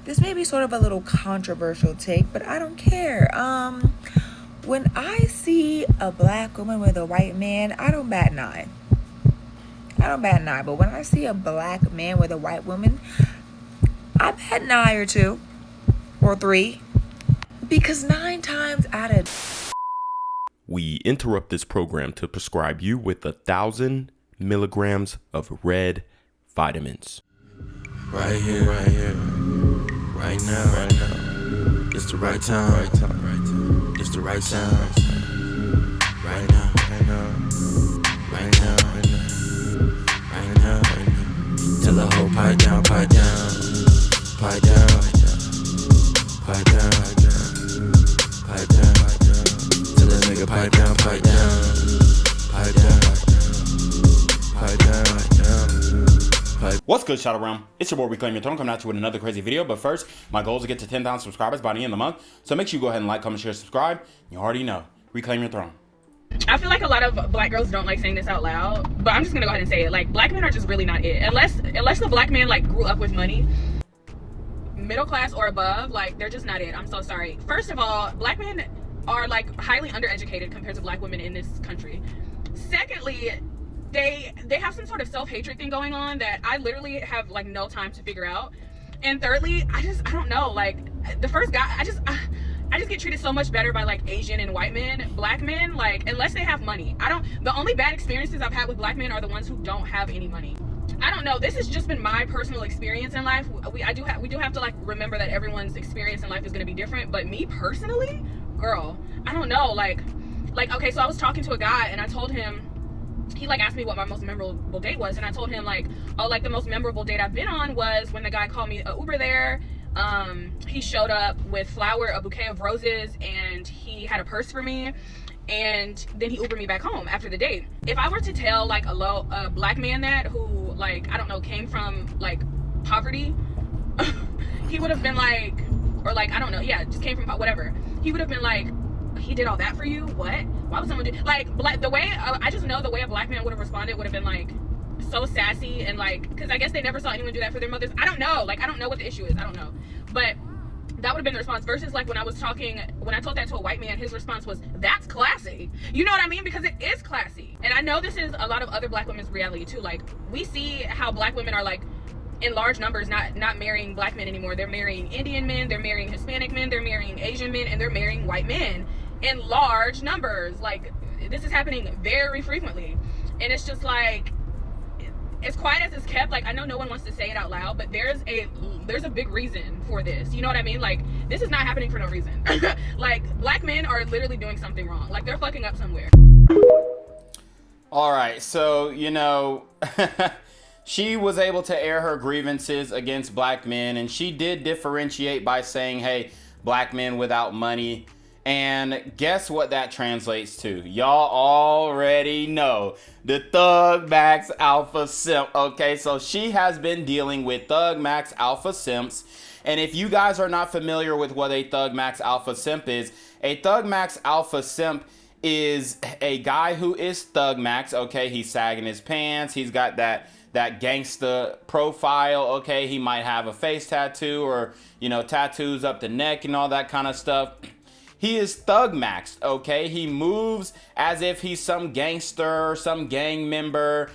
This may be sort of a little controversial take, but I don't care. When I see a black woman with a white man, I don't bat an eye. But when I see a black man with a white woman, I bat an eye or two or three. Because 9 times out of... We interrupt this program to prescribe you with 1,000 milligrams of red vitamins. Right here, right now. It's the right time, It's the right sound. Right now. Tell the whole pipe down. Tell the nigga pipe down. What's good, Shadow Realm? It's your boy Reclaim Your Throne coming at you with another crazy video. But first, my goal is to get to 10,000 subscribers by the end of the month. So make sure you go ahead and like, comment, share, subscribe. You already know. Reclaim your throne. I feel like a lot of black girls don't like saying this out loud, but I'm just gonna go ahead and say it. Like, black men are just really not it. Unless the black man like grew up with money, middle class or above, like they're just not it. I'm so sorry. First of all, black men are like highly undereducated compared to black women in this country. Secondly, they have some sort of self-hatred thing going on that I literally have like no time to figure out. And thirdly, I don't know, like the first guy, I just get treated so much better by like Asian and white men. Black men, like, unless they have money, the only bad experiences I've had with black men are the ones who don't have any money. I don't know, this has just been my personal experience in life. We do have to like remember that everyone's experience in life is going to be different, but me personally, girl, I don't know, like okay, so I was talking to a guy and I told him, he like asked me what my most memorable date was, and I told him like, oh, like the most memorable date I've been on was when the guy called me a Uber there. He showed up with a bouquet of roses, and he had a purse for me, and then he Ubered me back home after the date. If I were to tell like a black man that, who like, I don't know, came from like poverty, he would have been like, or like, I don't know, yeah, just came from whatever, he would have been like, he did all that for you? What? Why would someone do like the way I just know the way a black man would have responded would have been like so sassy, and like, because I guess they never saw anyone do that for their mothers. I don't know, like I don't know what the issue is, I don't know, but that would have been the response. Versus like when I told that to a white man, his response was, that's classy. You know what I mean? Because it is classy. And I know this is a lot of other black women's reality too. Like, we see how black women are like in large numbers not marrying black men anymore. They're marrying Indian men, they're marrying Hispanic men, they're marrying Asian men, and they're marrying white men in large numbers. Like, this is happening very frequently, and it's just like, as quiet as it's kept, like I know no one wants to say it out loud, but there's a big reason for this. You know what I mean? Like, this is not happening for no reason. Like, black men are literally doing something wrong. Like, they're fucking up somewhere. All right, so you know, she was able to air her grievances against black men, and she did differentiate by saying, hey, black men without money. And guess what that translates to? Y'all already know. The Thug Max Alpha Simp. Okay, so she has been dealing with Thug Max Alpha Simps. And if you guys are not familiar with what a Thug Max Alpha Simp is, a Thug Max Alpha Simp is a guy who is Thug Max. Okay, he's sagging his pants. He's got that gangsta profile. Okay, he might have a face tattoo, or, you know, tattoos up the neck and all that kind of stuff. He is thug maxed, okay? He moves as if he's some gangster or some gang member,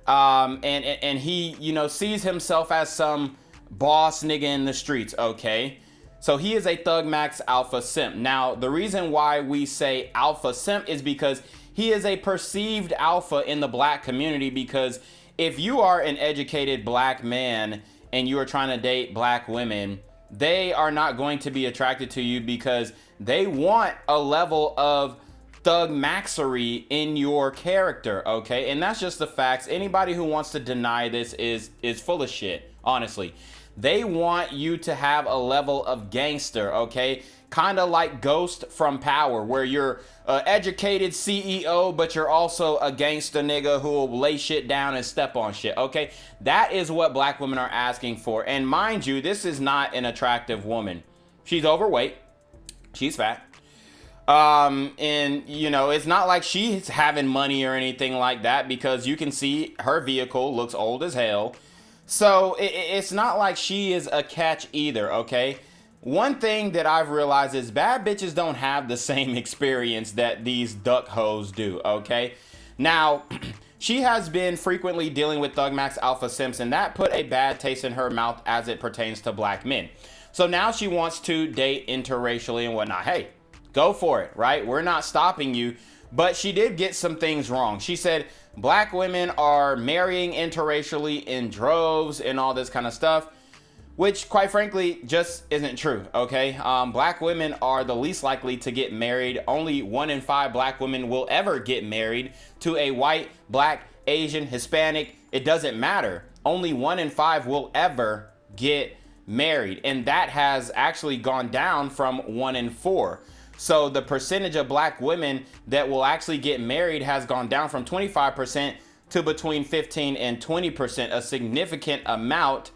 and he, you know, sees himself as some boss nigga in the streets, okay? So he is a Thug Max Alpha Simp. Now, the reason why we say Alpha Simp is because he is a perceived alpha in the black community, because if you are an educated black man and you are trying to date black women, they are not going to be attracted to you because they want a level of thug maxery in your character, okay? And that's just the facts. Anybody who wants to deny this is full of shit, honestly. They want you to have a level of gangster, okay? Kind of like Ghost from Power, where you're an educated CEO, but you're also a gangster nigga who will lay shit down and step on shit, okay? That is what black women are asking for. And mind you, this is not an attractive woman. She's overweight. She's fat. And, you know, it's not like she's having money or anything like that, because you can see her vehicle looks old as hell. So it's not like she is a catch either, okay? One thing that I've realized is bad bitches don't have the same experience that these duck hoes do, okay? Now, she has been frequently dealing with Thug Max Alpha Simps, and that put a bad taste in her mouth as it pertains to black men. So now she wants to date interracially and whatnot. Hey, go for it, right? We're not stopping you. But she did get some things wrong. She said black women are marrying interracially in droves and all this kind of stuff, which quite frankly just isn't true, okay? Black women are the least likely to get married. Only 1 in 5 black women will ever get married to a white, black, Asian, Hispanic. It doesn't matter. Only 1 in 5 will ever get married. And that has actually gone down from 1 in 4. So the percentage of black women that will actually get married has gone down from 25% to between 15 and 20%, a significant amount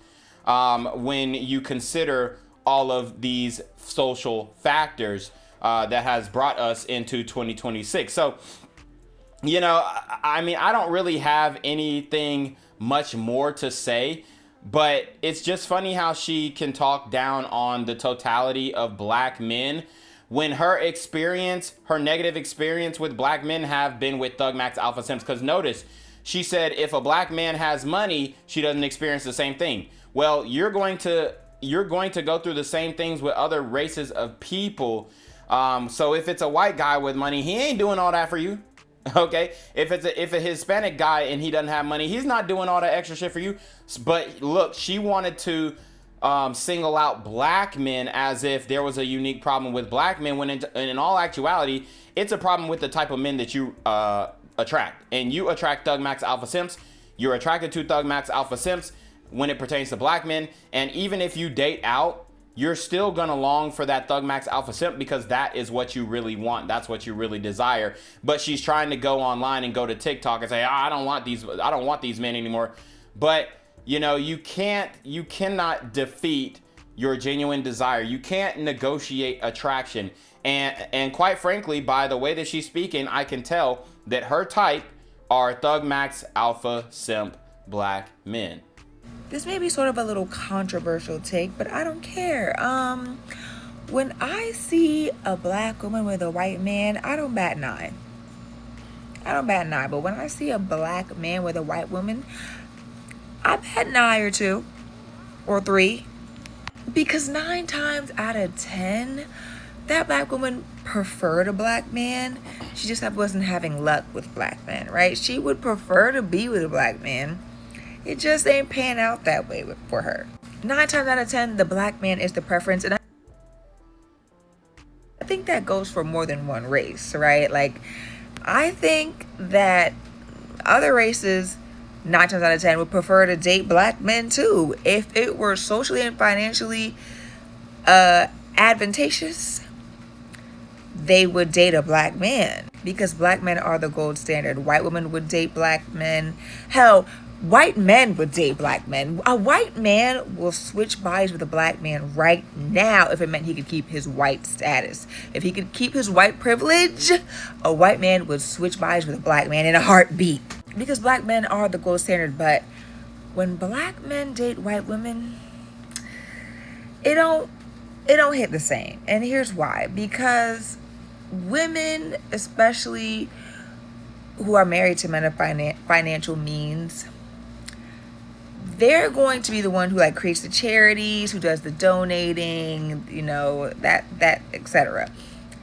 when you consider all of these social factors that has brought us into 2026. So, you know, I mean, I don't really have anything much more to say, but it's just funny how she can talk down on the totality of black men when her experience, her negative experience with black men have been with Thug Max Alpha Simps. Because notice, she said if a black man has money, she doesn't experience the same thing. Well, you're going to go through the same things with other races of people. So if it's a white guy with money, he ain't doing all that for you. Okay, if a Hispanic guy and he doesn't have money, he's not doing all that extra shit for you. But look, she wanted to single out black men as if there was a unique problem with black men, when in all actuality, it's a problem with the type of men that you attract. And you attract Thug Max Alpha Simps. You're attracted to Thug Max Alpha Simps when it pertains to black men. And even if you date out, you're still gonna long for that Thug Max Alpha Simp, because that is what you really want. That's what you really desire. But she's trying to go online and go to TikTok and say, I don't want these men anymore. But you know, you cannot defeat your genuine desire. You can't negotiate attraction. And quite frankly, by the way that she's speaking, I can tell that her type are Thug Max Alpha Simp black men. This may be sort of a little controversial take, but I don't care. When I see a black woman with a white man, I don't bat an eye. But when I see a black man with a white woman, I bat an eye or 2 or 3. Because 9 times out of 10, that black woman preferred a black man. She just wasn't having luck with black men, right? She would prefer to be with a black man. It just ain't pan out that way for her. 9 times out of 10, the black man is the preference. And I think that goes for more than one race, right? Like, I think that other races 9 times out of 10 would prefer to date black men too. If it were socially and financially advantageous, they would date a black man, because black men are the gold standard. White women would date black men. Hell, white men would date black men. A white man will switch bodies with a black man right now if it meant he could keep his white status. If he could keep his white privilege, a white man would switch bodies with a black man in a heartbeat. Because black men are the gold standard. But when black men date white women, it don't hit the same. And here's why. Because women, especially who are married to men of financial means, they're going to be the one who like creates the charities, who does the donating, you know, that etc.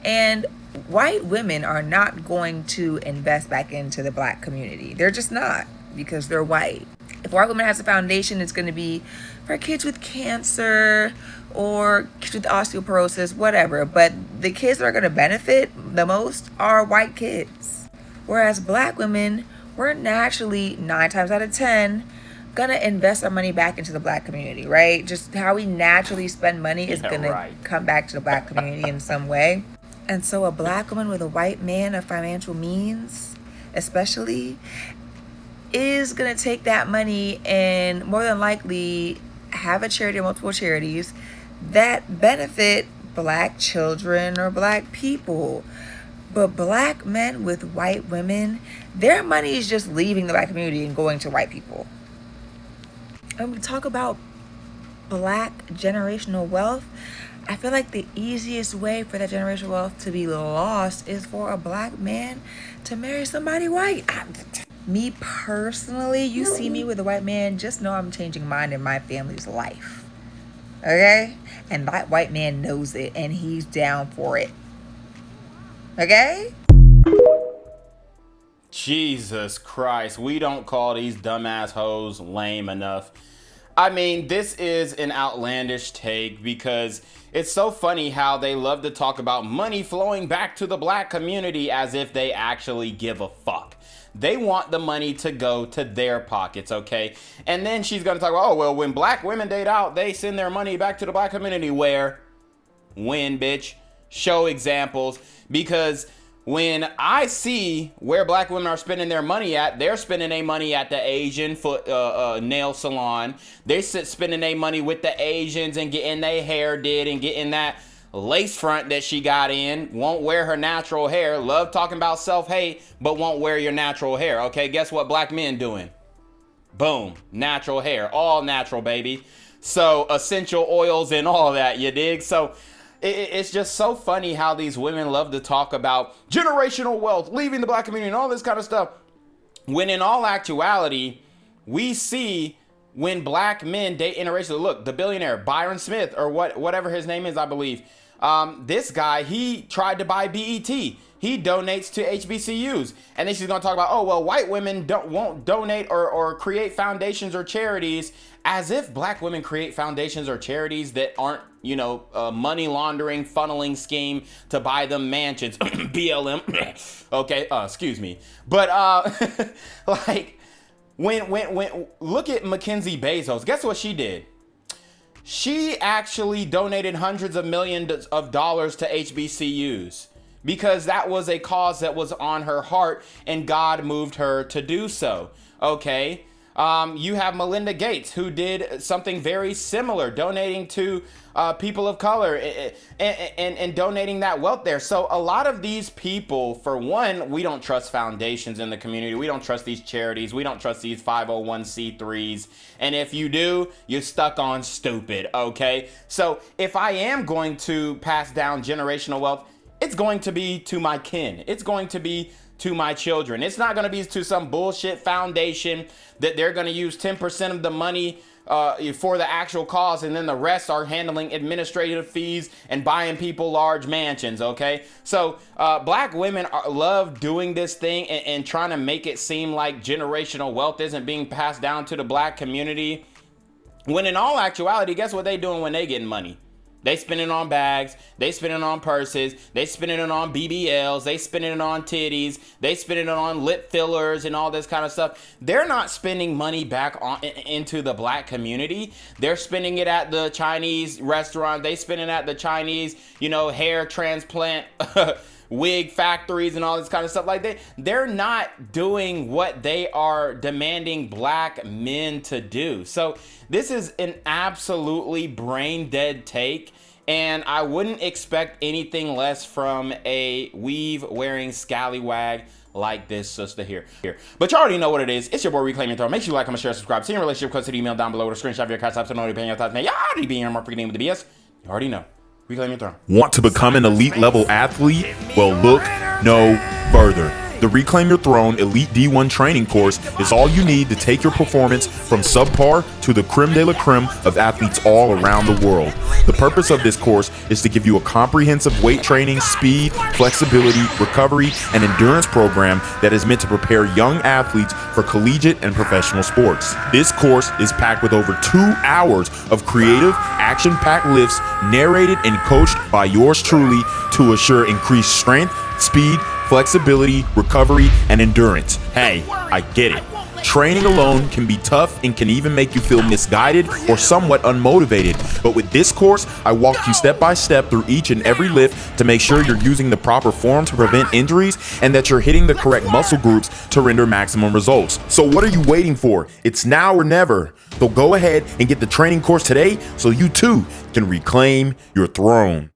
And white women are not going to invest back into the black community. They're just not, because they're white. If a white woman has a foundation, it's going to be for kids with cancer or kids with osteoporosis, whatever. But the kids that are going to benefit the most are white kids. Whereas black women, we're naturally 9 times out of 10 gonna invest our money back into the black community, right? Just how we naturally spend money is gonna come back to the black community in some way. And so a black woman with a white man of financial means, especially, is gonna take that money and more than likely have a charity or multiple charities that benefit black children or black people. But black men with white women, their money is just leaving the black community and going to white people. when we talk about black generational wealth, I feel like the easiest way for that generational wealth to be lost is for a black man to marry somebody white. Me personally, you see me with a white man, just know I'm changing mine in my family's life. Okay? And that white man knows it, and he's down for it. Okay? Jesus Christ, we don't call these dumbass hoes lame enough. I mean, this is an outlandish take because it's so funny how they love to talk about money flowing back to the black community as if they actually give a fuck. They want the money to go to their pockets, okay? And then she's gonna talk about, oh, well, when black women date out, they send their money back to the black community. Where? When, bitch? Show examples. Because when I see where black women are spending their money at, they're spending their money at the Asian foot nail salon. They're spending their money with the Asians and getting their hair did and getting that lace front that she got in. Won't wear her natural hair. Love talking about self-hate, but won't wear your natural hair. Okay, guess what black men doing? Boom, natural hair. All natural, baby. So essential oils and all that, you dig? So it's just so funny how these women love to talk about generational wealth, leaving the black community and all this kind of stuff. When in all actuality, we see when black men date interracially. Look, the billionaire Byron Smith, or whatever his name is, I believe. This guy, he tried to buy BET. He donates to HBCUs. And then she's going to talk about, oh, well, white women won't donate or create foundations or charities, as if black women create foundations or charities that aren't, you know, money laundering, funneling scheme to buy them mansions. BLM. Okay, excuse me. But, like, when look at Mackenzie Bezos. Guess what she did? She actually donated hundreds of millions of dollars to HBCUs because that was a cause that was on her heart and God moved her to do so. Okay. You have Melinda Gates, who did something very similar, donating to people of color and donating that wealth there. So a lot of these people, for one, we don't trust foundations in the community. We don't trust these charities. We don't trust these 501c3s. And if you do, you're stuck on stupid, okay? So if I am going to pass down generational wealth, it's going to be to my kin. It's going to be to my children. It's not going to be to some bullshit foundation that they're going to use 10% of the money for the actual cause, and then the rest are handling administrative fees and buying people large mansions, okay? So black women love doing this thing and trying to make it seem like generational wealth isn't being passed down to the black community, when in all actuality, guess what they doing when they getting money? They spending it on bags, they spending it on purses, they spending it on BBLs, they spending it on titties, they spending it on lip fillers and all this kind of stuff. They're not spending money back into the black community. They're spending it at the Chinese restaurant. They spending it at the Chinese, you know, hair transplant wig factories and all this kind of stuff like that. They're not doing what they are demanding black men to do. So this is an absolutely brain dead take, and I wouldn't expect anything less from a weave wearing scallywag like this sister here. But you already know what it is. It's your boy Reclaim Your Throne. Make sure you like, comment, share, subscribe. See your relationship request to the email down below with a screenshot of your CashApp so nobody paying your thoughts. Man, y'all already being here more freaking with the BS. You already know. Reclaim Your Throne. Want to become an elite level athlete? Well, look no further. The Reclaim Your Throne Elite D1 training course is all you need to take your performance from subpar to the creme de la creme of athletes all around the world. The purpose of this course is to give you a comprehensive weight training, speed, flexibility, recovery, and endurance program that is meant to prepare young athletes for collegiate and professional sports. This course is packed with over 2 hours of creative, action-packed lifts narrated and coached by yours truly to assure increased strength, speed, flexibility, recovery, and endurance. Hey, I get it. Training alone can be tough and can even make you feel misguided or somewhat unmotivated. But with this course, I walk you step by step through each and every lift to make sure you're using the proper form to prevent injuries and that you're hitting the correct muscle groups to render maximum results. So what are you waiting for? It's now or never. So go ahead and get the training course today so you too can reclaim your throne.